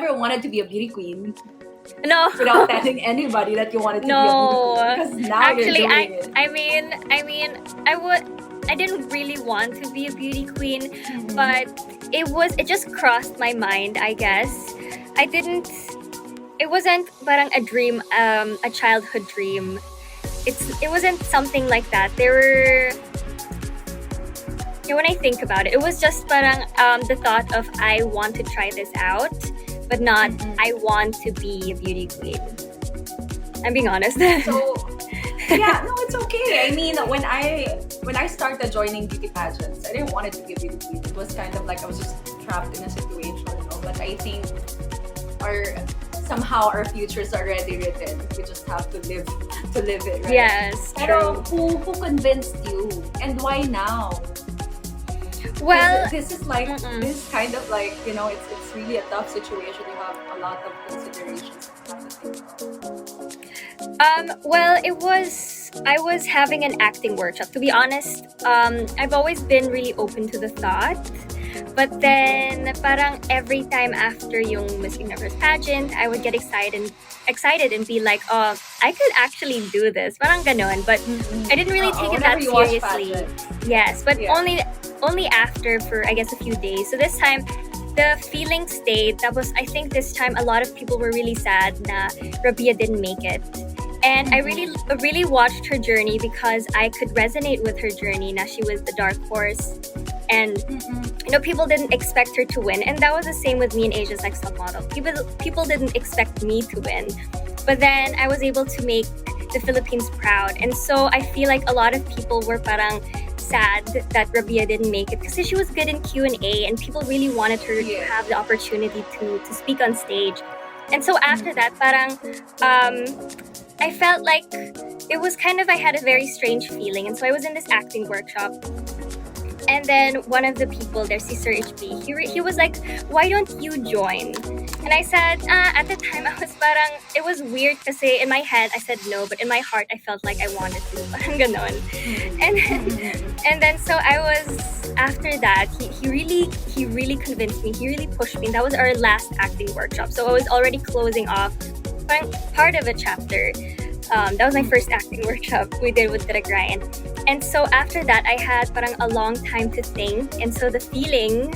ever wanted to be a beauty queen No. without telling anybody that you wanted to be a No. beauty queen? Because now Actually, you're doing it. I didn't really want to be a beauty queen, but it just crossed my mind, I guess. It wasn't parang a dream, a childhood dream. It wasn't something like that. When I think about it, it was just parang the thought of I want to try this out, but not I want to be a beauty queen. I'm being honest. So, yeah, no, it's okay. I mean, when I started joining beauty pageants, I didn't want it to be a beauty queen. It was kind of like I was just trapped in a situation, you know? But I think somehow our futures are already written. We just have to live it, right? Yes, Pero true. who convinced you? And why now? Well, This is like this kind of like, you know, it's really a tough situation. You have a lot of considerations you have to think of. well, I was having an acting workshop. To be honest, I've always been really open to the thought. But then, parang every time after yung Miss Universe pageant, I would get excited and be like, oh, I could actually do this. Parang ganon. But I didn't really take it that Whenever you watch seriously. pageants. Yes, but Yeah. only after for, I guess, a few days. So this time, the feeling stayed. I think this time a lot of people were really sad na Rabiya didn't make it. And I really watched her journey because I could resonate with her journey. Na she was the dark horse. And people didn't expect her to win. And that was the same with me in Asia's Next Top Model. People didn't expect me to win. But then I was able to make the Philippines proud. And so I feel like a lot of people were parang sad that Rabiya didn't make it because she was good in Q&A and people really wanted her to have the opportunity to speak on stage. And so after that, parang I felt like it was kind of, I had a very strange feeling. And so I was in this acting workshop. And then one of the people there, si Sir HB, he was like, why don't you join? And I said, at the time, I was parang, it was weird kasi in my head, I said no, but in my heart, I felt like I wanted to. Parang ganon. And then so I was, after that, he really convinced me. He really pushed me. That was our last acting workshop. So I was already closing off part of a chapter. That was my first acting workshop we did with Direk Ryan. And so after that, I had parang a long time to think. And so the feeling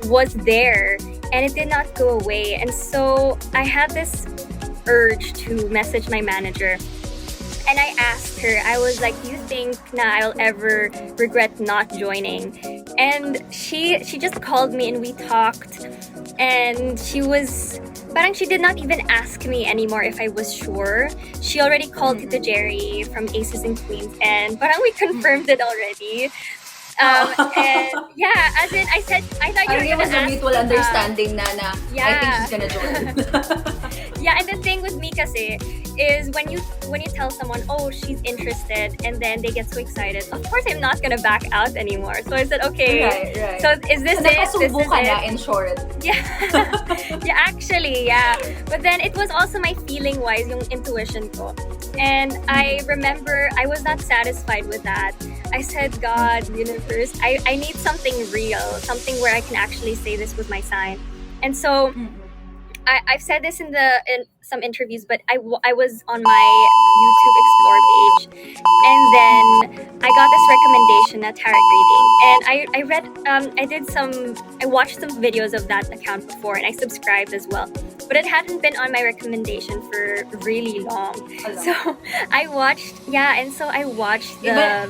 was there and it did not go away. And so I had this urge to message my manager. And I asked her, I was like, do you think I'll ever regret not joining? And she just called me and we talked. And she did not even ask me anymore if I was sure. She already called Tita Jerry from Aces and Queens and parang we confirmed it already. And yeah, as in I said, I thought you were It was a mutual understanding na I think she's gonna join. Yeah, and the thing with me kasi is when you tell someone, oh, she's interested, and then they get so excited, of course I'm not gonna back out anymore. So I said, okay, Right. so is this So it? This napasubo is ka it? na, in short. Yeah. Yeah, actually, yeah. But then it was also my feeling-wise, yung intuition ko. And I remember I was not satisfied with that. I said, God, universe, I need something real, something where I can actually say this was my sign. And so I've said this in some interviews, but I was on my YouTube Explore page, and then I got this recommendation, a tarot reading, and I read, I watched some videos of that account before, and I subscribed as well, but it hadn't been on my recommendation for really long. So I watched the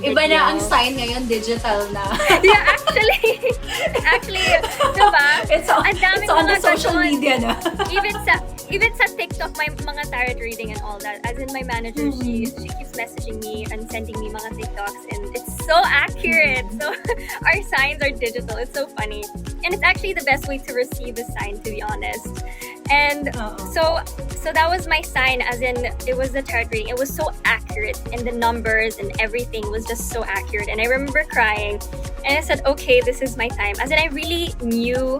video. Iba na ang sign ngayon, digital na. Yeah, actually, diba? It's on the social media na. Even sa TikTok, may mga tarot reading and all that. As in, my manager, she keeps messaging me and sending me mga TikToks, and it's so accurate. So our signs are digital. It's so funny, and it's actually the best way to receive a sign, to be honest. And so that was my sign. As in, it was the tarot reading. It was so accurate, and the numbers and everything was just so accurate. And I remember crying, and I said, okay, this is my time. As in, I really knew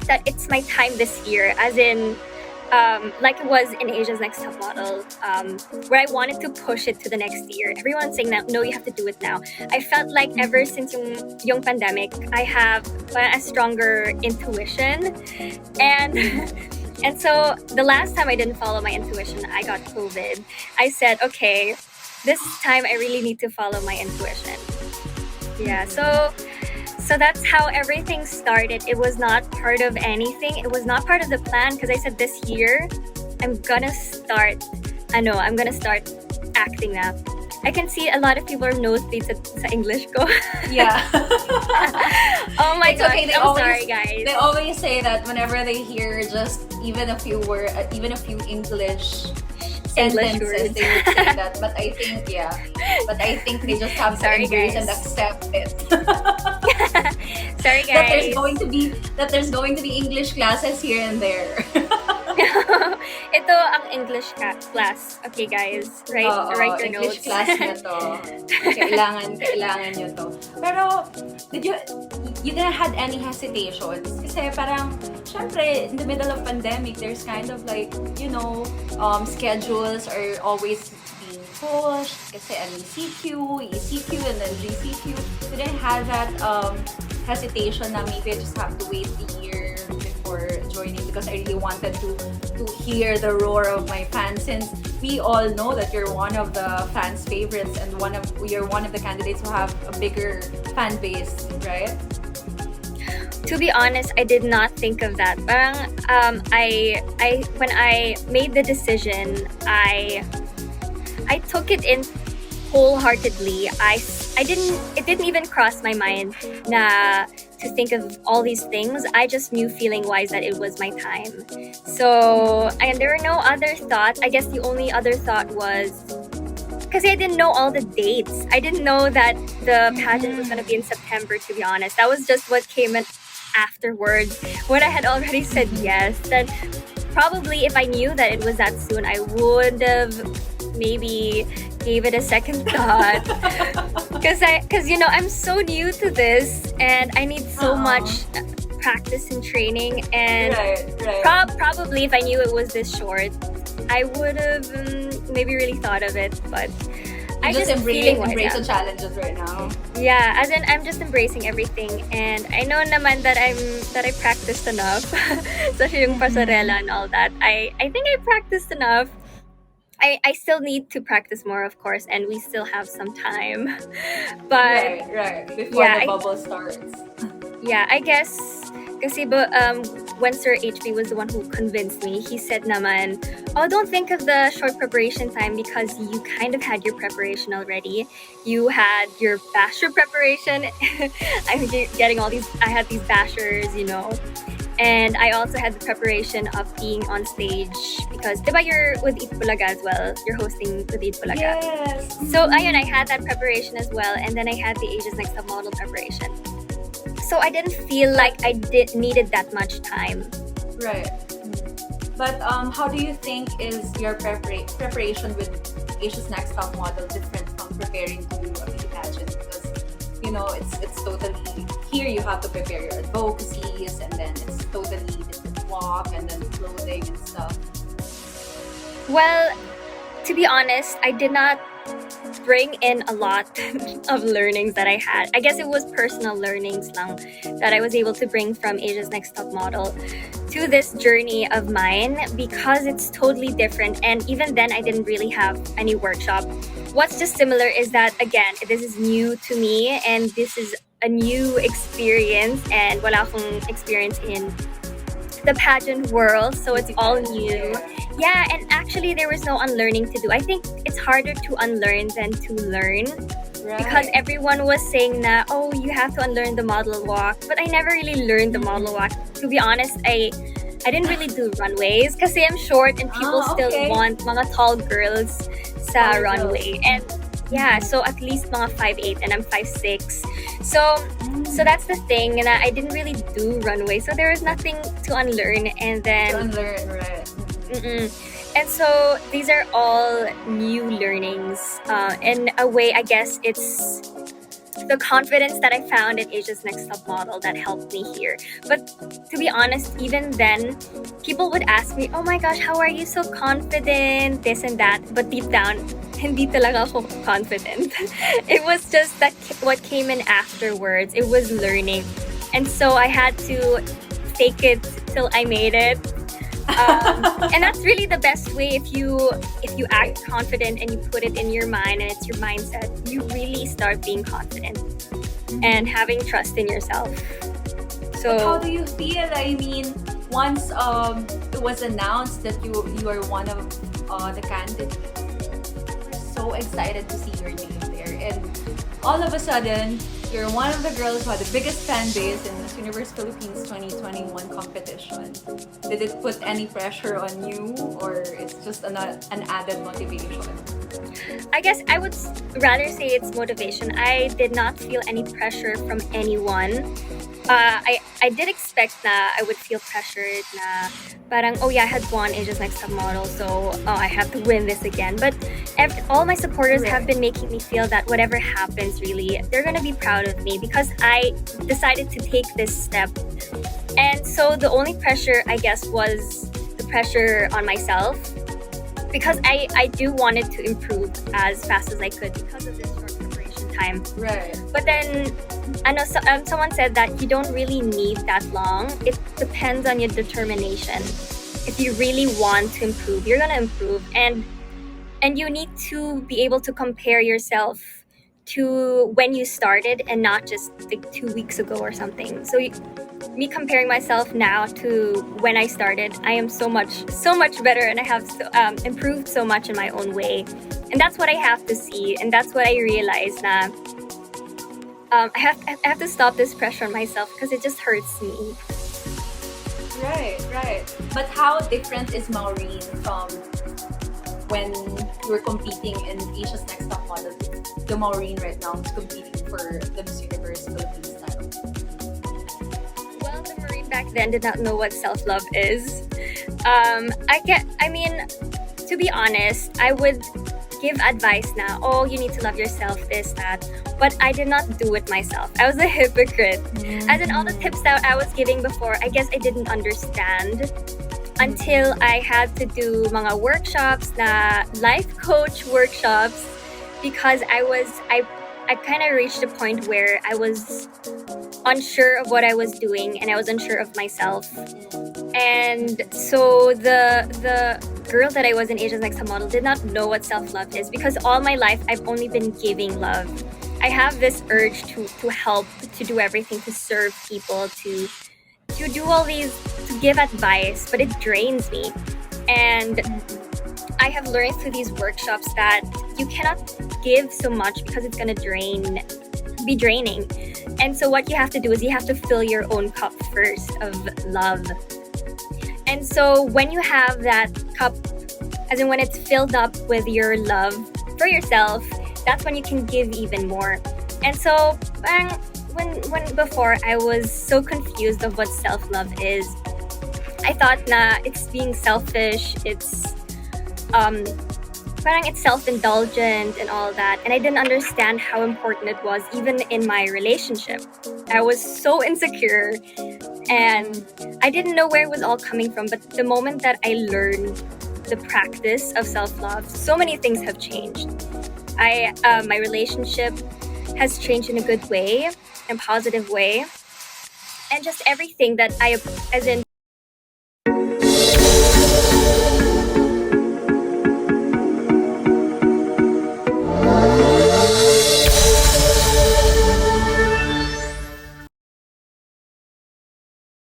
that it's my time this year. As in, like it was in Asia's Next Top Model, where I wanted to push it to the next year. Everyone's saying that, no, you have to do it now. I felt like ever since yung pandemic, I have a stronger intuition. And and so the last time I didn't follow my intuition, I got COVID. I said, okay, this time I really need to follow my intuition. Yeah, so that's how everything started. It was not part of anything. It was not part of the plan, because I said this year I'm gonna start acting na. I can see a lot of people are nosebleeds sa English ko. Yeah. Oh my It's god. okay. I'm sorry, guys. They always say that whenever they hear just even a few English sentences, words. they would say that. But I think they just have to Sorry, embrace guys. and accept it. Sorry, that guys. there's going to be English classes here and there. Ito ang English class. Okay, guys. Write your English notes. class nyo to. Kailangan nyo to. Pero, you didn't had any hesitations? Kasi parang, syempre, in the middle of pandemic, there's kind of like, schedules are always being pushed. Kasi MECQ, ECQ, and then GCQ. You didn't have that hesitation na maybe I just have to wait a year before joining, because I really wanted to hear the roar of my fans, since we all know that you're one of the fans' favorites and you're one of the candidates who have a bigger fan base, right? To be honest, I did not think of that. Parang when I made the decision, I took it in wholeheartedly. It didn't even cross my mind na to think of all these things. I just knew feeling-wise that it was my time. So, and there were no other thoughts. I guess the only other thought was, because I didn't know all the dates. I didn't know that the pageant was going to be in September, to be honest. That was just what came in afterwards, when I had already said yes. Then probably if I knew that it was that soon, I would have maybe gave it a second thought. Because I'm so new to this, and I need so much practice and training. And right. Probably if I knew it was this short, I would have maybe really thought of it. But I just embrace the challenges right now. Yeah, as in I'm just embracing everything, and I know naman that I practiced enough. Especially yung pasarela and all that. I think I practiced enough. I still need to practice more, of course, and we still have some time. But right. Before the bubble starts. Yeah, I guess kasi when Sir HB was the one who convinced me, he said naman, oh, don't think of the short preparation time, because you kind of had your preparation already. You had your basher preparation. I'm getting I had these bashers, And I also had the preparation of being on stage, because diba you're with Eat Bulaga as well. You're hosting with Eat Bulaga. Yes. So ayun, I had that preparation as well, and then I had the Asia's Next Top Model preparation. So I didn't feel like I needed that much time. Right. But how do you think is your preparation with Asia's Next Top Model different from preparing to a beauty pageant? Because it's totally, here you have to prepare your advocacies, and then it's totally different walk, and then clothing and stuff. Well, to be honest, I did not bring in a lot of learnings that I had. I guess it was personal learnings lang that I was able to bring from Asia's Next Top Model to this journey of mine, because it's totally different. And even then, I didn't really have any workshop. What's just similar is that, again, this is new to me, and this is a new experience, and wala akong experience in the pageant world, so it's all new. Yeah, and actually there was no unlearning to do. I think it's harder to unlearn than to learn. Right. Because everyone was saying na, oh, you have to unlearn the model walk. But I never really learned the model walk. To be honest, I didn't really do runways kasi I'm short, and people still want mga tall girls sa runway. And yeah, so at least mga 5'8", and I'm 5'6". So that's the thing, and I didn't really do runway, so there was nothing to unlearn. And then right. And so these are all new learnings. In a way, I guess it's the confidence that I found at Asia's Next Top Model that helped me here. But to be honest, even then, people would ask me, "Oh my gosh, how are you so confident?" This and that. But deep down, hindi talaga ako confident. It was just that what came in afterwards. It was learning, and so I had to fake it till I made it. And that's really the best way. If you act confident and you put it in your mind and it's your mindset, you really start being confident and having trust in yourself. So But how do you feel? I mean, once it was announced that you are one of the candidates, we're so excited to see your name there, and all of a sudden you're one of the girls who had the biggest fan base in Miss Universe Philippines 2021 competition. Did it put any pressure on you, or it's just an added motivation? I guess I would rather say it's motivation. I did not feel any pressure from anyone. I did expect na I would feel pressured na parang, oh yeah, I had won Asia's Next Top Model, so I have to win this again. But all my supporters have been making me feel that whatever happens, really, they're gonna be proud of me because I decided to take this step. And so the only pressure, I guess, was the pressure on myself, because I do wanted to improve as fast as I could because of this short preparation time. Right. But then, someone said that you don't really need that long. It depends on your determination. If you really want to improve, you're gonna improve, and you need to be able to compare yourself to when you started and not just like 2 weeks ago or something. So me comparing myself now to when I started, I am so much better, and I have improved so much in my own way. And that's what I have to see, and that's what I realized na I have to stop this pressure on myself because it just hurts me. Right. But how different is Maureen from when you were competing in Asia's Next Top Model? The Maureen right now is competing for the Miss Universe Philippines title. Well, the Maureen back then did not know what self-love is. I mean, to be honest, I would give advice now. Oh, you need to love yourself, this, that. But I did not do it myself. I was a hypocrite. As in, all the tips that I was giving before, I guess I didn't understand until I had to do mga workshops, na life coach workshops, because I kind of reached a point where I was unsure of what I was doing, and I was unsure of myself. And so the girl that I was in Asia's Next Top Model did not know what self-love is, because all my life I've only been giving love. I have this urge to help, to do everything, to serve people, to do all these, to give advice, but it drains me. And I have learned through these workshops that you cannot give so much because it's gonna be draining. And so what you have to do is you have to fill your own cup first of love. And so when you have that cup, as in when it's filled up with your love for yourself, that's when you can give even more. And so when before I was so confused of what self-love is, I thought na it's being selfish, it's it's self-indulgent and all that, and I didn't understand how important it was even in my relationship. I was so insecure, and I didn't know where it was all coming from. But the moment that I learned the practice of self-love, so many things have changed. My relationship has changed in a good way, in a positive way, and just everything that as in